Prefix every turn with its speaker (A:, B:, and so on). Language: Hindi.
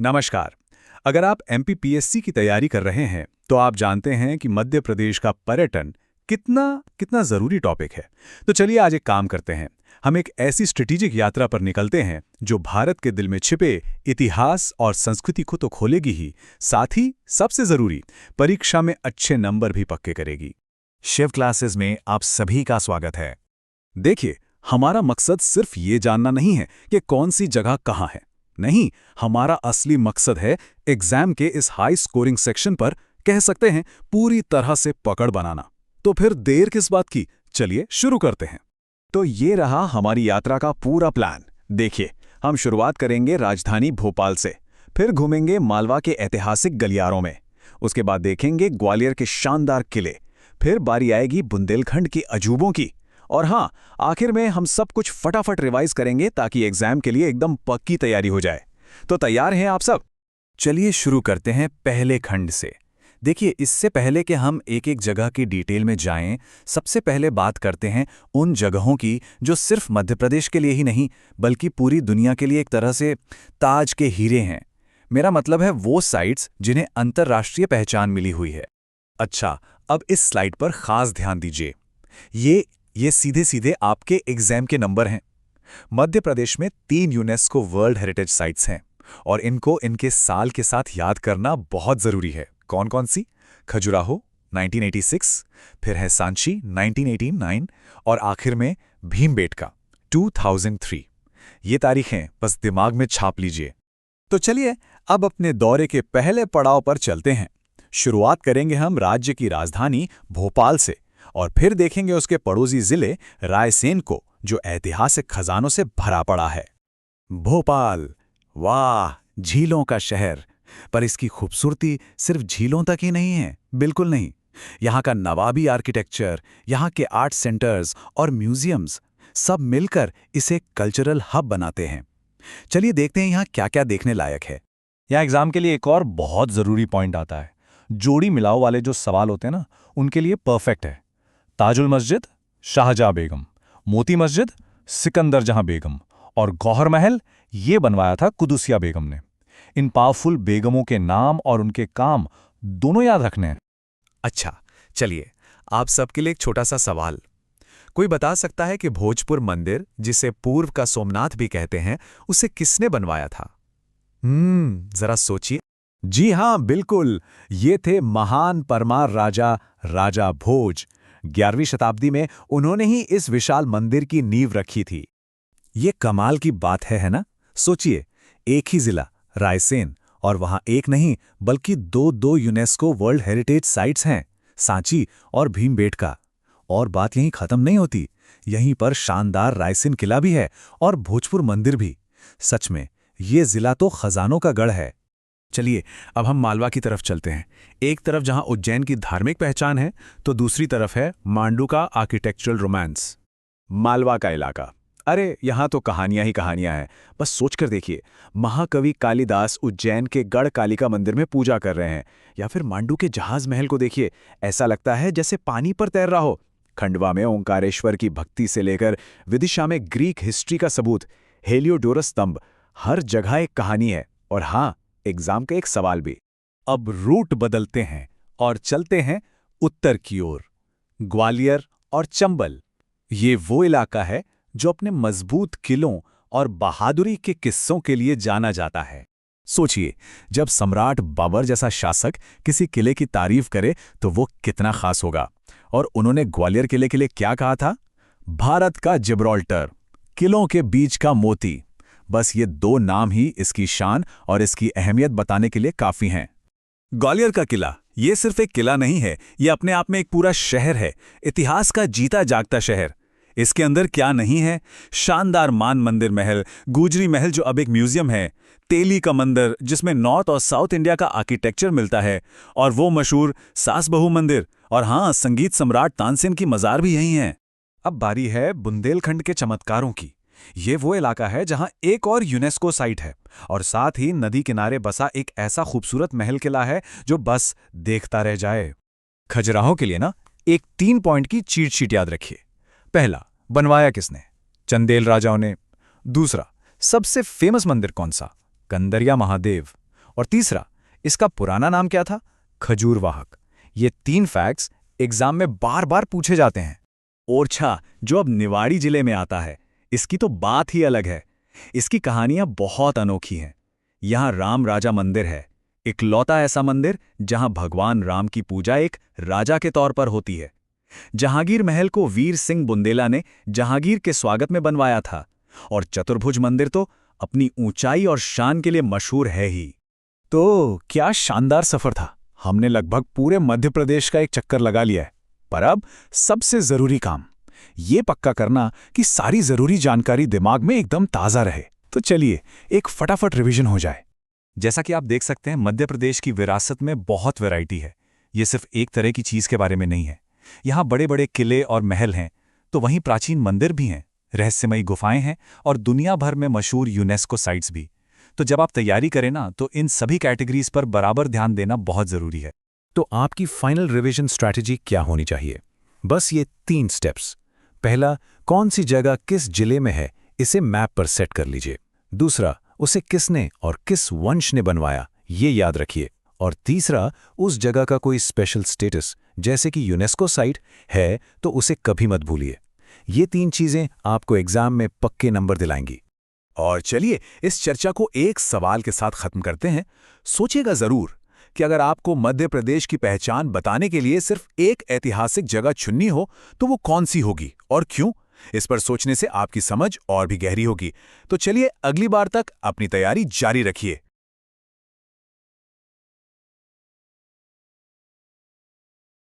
A: नमस्कार। अगर आप एमपीपीएससी की तैयारी कर रहे हैं तो आप जानते हैं कि मध्य प्रदेश का पर्यटन कितना कितना ज़रूरी टॉपिक है। तो चलिए आज एक काम करते हैं, हम एक ऐसी स्ट्रेटेजिक यात्रा पर निकलते हैं जो भारत के दिल में छिपे इतिहास और संस्कृति को तो खोलेगी ही, साथ ही सबसे ज़रूरी परीक्षा में अच्छे नंबर भी पक्के करेगी।
B: शिव क्लासेस में आप सभी का स्वागत है।
A: देखिए, हमारा मकसद सिर्फ ये जानना नहीं है कि कौन सी जगह कहाँ है। नहीं, हमारा असली मकसद है एग्जाम के इस हाई स्कोरिंग सेक्शन पर कह सकते हैं पूरी तरह से पकड़ बनाना। तो फिर देर किस बात की, चलिए शुरू करते हैं।
B: तो ये रहा हमारी यात्रा का पूरा प्लान। देखिए, हम शुरुआत करेंगे राजधानी भोपाल से, फिर घूमेंगे मालवा के ऐतिहासिक गलियारों में, उसके बाद देखेंगे ग्वालियर के शानदार किले, फिर बारी आएगी बुंदेलखंड के अजूबों की, और हाँ, आखिर में हम सब कुछ फटाफट रिवाइज करेंगे ताकि एग्जाम के लिए एकदम पक्की तैयारी हो जाए। तो तैयार हैं आप सब?
A: चलिए शुरू करते हैं पहले खंड से। देखिए, इससे पहले कि हम एक एक जगह की डिटेल में जाएं, सबसे पहले बात करते हैं उन जगहों की जो सिर्फ मध्य प्रदेश के लिए ही नहीं बल्कि पूरी दुनिया के लिए एक तरह से ताज के हीरे हैं। मेरा मतलब है वो साइट्स जिन्हें अंतर्राष्ट्रीय पहचान मिली हुई है। अच्छा, अब इस स्लाइड पर खास ध्यान दीजिए। ये सीधे सीधे आपके एग्जाम के नंबर हैं। मध्य प्रदेश में 3 यूनेस्को वर्ल्ड हेरिटेज साइट्स हैं और इनको इनके साल के साथ याद करना बहुत जरूरी है। कौन कौन सी? खजुराहो 1986, फिर है सांची 1989 और आखिर में भीमबेटका 2003। ये तारीखें बस दिमाग में छाप लीजिए। तो चलिए अब अपने दौरे के पहले पड़ाव पर चलते हैं। शुरुआत करेंगे हम राज्य की राजधानी भोपाल से और फिर देखेंगे उसके पड़ोसी जिले रायसेन को, जो ऐतिहासिक खजानों से भरा पड़ा है। भोपाल, वाह, झीलों का शहर। पर इसकी खूबसूरती सिर्फ झीलों तक ही नहीं है, बिल्कुल नहीं। यहाँ का नवाबी आर्किटेक्चर, यहाँ के आर्ट सेंटर्स और म्यूजियम्स सब मिलकर इसे कल्चरल हब बनाते हैं। चलिए देखते हैं यहाँ क्या क्या देखने लायक है।
B: यहाँ एग्जाम के लिए एक और बहुत ज़रूरी पॉइंट आता है। जोड़ी मिलाओ वाले जो सवाल होते हैं ना, उनके लिए परफेक्ट है। ताजुल मस्जिद शाहजहां बेगम, मोती मस्जिद सिकंदर जहां बेगम और गौहर महल ये बनवाया था कुदुसिया बेगम ने। इन पावरफुल बेगमों के नाम और उनके काम दोनों याद रखने हैं।
A: अच्छा, चलिए आप सबके लिए एक छोटा सा सवाल। कोई बता सकता है कि भोजपुर मंदिर, जिसे पूर्व का सोमनाथ भी कहते हैं, उसे किसने बनवाया था? जरा सोचिए।
B: जी हाँ, बिल्कुल, ये थे महान परमार राजा राजा भोज। 11वीं शताब्दी में उन्होंने ही इस विशाल मंदिर की नींव रखी थी।
A: ये कमाल की बात है ना? सोचिए, एक ही जिला रायसेन और वहां एक नहीं बल्कि दो यूनेस्को वर्ल्ड हेरिटेज साइट्स हैं, सांची और भीमबेटका। और बात यहीं खत्म नहीं होती, यहीं पर शानदार रायसेन किला भी है और भोजपुर मंदिर भी। सच में ये जिला तो खजानों का गढ़ है। चलिए अब हम मालवा की तरफ चलते हैं। एक तरफ जहां उज्जैन की धार्मिक पहचान है तो दूसरी तरफ है मांडू का आर्किटेक्चरल रोमांस। मालवा का इलाका, अरे यहाँ तो कहानियां ही कहानियां हैं। बस सोचकर देखिए, महाकवि कालिदास उज्जैन के गढ़ कालिका मंदिर में पूजा कर रहे हैं, या फिर मांडू के जहाज महल को देखिए, ऐसा लगता है जैसे पानी पर तैर रहा हो। खंडवा में ओंकारेश्वर की भक्ति से लेकर विदिशा में ग्रीक हिस्ट्री का सबूत, हेलियोडोरस स्तंभ, हर जगह एक कहानी है। और हाँ, एग्जाम का एक सवाल भी। अब रूट बदलते हैं और चलते हैं उत्तर की ओर, ग्वालियर और चंबल। ये वो इलाका है जो अपने मजबूत किलों और बहादुरी के किस्सों के लिए जाना जाता है। सोचिए, जब सम्राट बाबर जैसा शासक किसी किले की तारीफ करे तो वो कितना खास होगा। और उन्होंने ग्वालियर किले के लिए क्या कहा था? भारत का जिब्राल्टर, किलों के बीच का मोती। बस ये 2 नाम ही इसकी शान और इसकी अहमियत बताने के लिए काफी हैं। ग्वालियर का किला ये सिर्फ एक किला नहीं है, ये अपने आप में एक पूरा शहर है, इतिहास का जीता जागता शहर। इसके अंदर क्या नहीं है? शानदार मान मंदिर महल, गुजरी महल जो अब एक म्यूजियम है, तेली का मंदिर जिसमें नॉर्थ और साउथ इंडिया का आर्किटेक्चर मिलता है, और वो मशहूर सास बहू मंदिर, और हाँ, संगीत सम्राट तानसेन की मजार भी यही है। अब बारी है बुंदेलखंड के चमत्कारों की। ये वो इलाका है जहां एक और यूनेस्को साइट है और साथ ही नदी किनारे बसा एक ऐसा खूबसूरत महल किला है जो बस देखता रह जाए। खजुराहो के लिए ना एक 3 पॉइंट की चीट शीट याद रखिए। पहला, बनवाया किसने? चंदेल राजाओं ने। दूसरा, सबसे फेमस मंदिर कौन सा? कंदरिया महादेव।
C: और तीसरा, इसका पुराना नाम क्या था? खजूरवाहक। ये 3 फैक्ट्स एग्जाम में बार बार पूछे जाते हैं।
B: ओरछा, जो अब निवाड़ी जिले में आता है, इसकी तो बात ही अलग है। इसकी कहानियां बहुत अनोखी हैं। यहाँ राम राजा मंदिर है, इकलौता ऐसा मंदिर जहां भगवान राम की पूजा एक राजा के तौर पर होती है। जहांगीर महल को वीर सिंह बुंदेला ने जहांगीर के स्वागत में बनवाया था, और चतुर्भुज मंदिर तो अपनी ऊंचाई और शान के लिए मशहूर है ही।
A: तो क्या शानदार सफर था। हमने लगभग पूरे मध्य प्रदेश का एक चक्कर लगा लिया है। पर अब सबसे जरूरी काम, ये पक्का करना कि सारी जरूरी जानकारी दिमाग में एकदम ताज़ा रहे। तो चलिए एक फटाफट रिवीजन हो जाए।
C: जैसा कि आप देख सकते हैं, मध्य प्रदेश की विरासत में बहुत वैरायटी है। ये सिर्फ एक तरह की चीज़ के बारे में नहीं है। यहाँ बड़े बड़े किले और महल हैं, तो वहीं प्राचीन मंदिर भी हैं, रहस्यमयी गुफाएं हैं और दुनिया भर में मशहूर यूनेस्को साइट्स भी। तो जब आप तैयारी करें ना, तो इन सभी कैटेगरीज पर बराबर ध्यान देना बहुत ज़रूरी है।
A: तो आपकी फाइनल रिवीजन स्ट्रैटेजी क्या होनी चाहिए? बस ये 3 स्टेप्स। पहला, कौन सी जगह किस जिले में है, इसे मैप पर सेट कर लीजिए। दूसरा, उसे किसने और किस वंश ने बनवाया, ये याद रखिए। और तीसरा, उस जगह का कोई स्पेशल स्टेटस जैसे कि यूनेस्को साइट है तो उसे कभी मत भूलिए। ये 3 चीज़ें आपको एग्जाम में पक्के नंबर दिलाएंगी।
B: और चलिए इस चर्चा को एक सवाल के साथ खत्म करते हैं। सोचिएगा जरूर कि अगर आपको मध्य प्रदेश की पहचान बताने के लिए सिर्फ एक ऐतिहासिक जगह चुननी हो तो वो कौन सी होगी और क्यों? इस पर सोचने से आपकी समझ और भी गहरी होगी। तो चलिए अगली बार तक अपनी तैयारी जारी रखिए।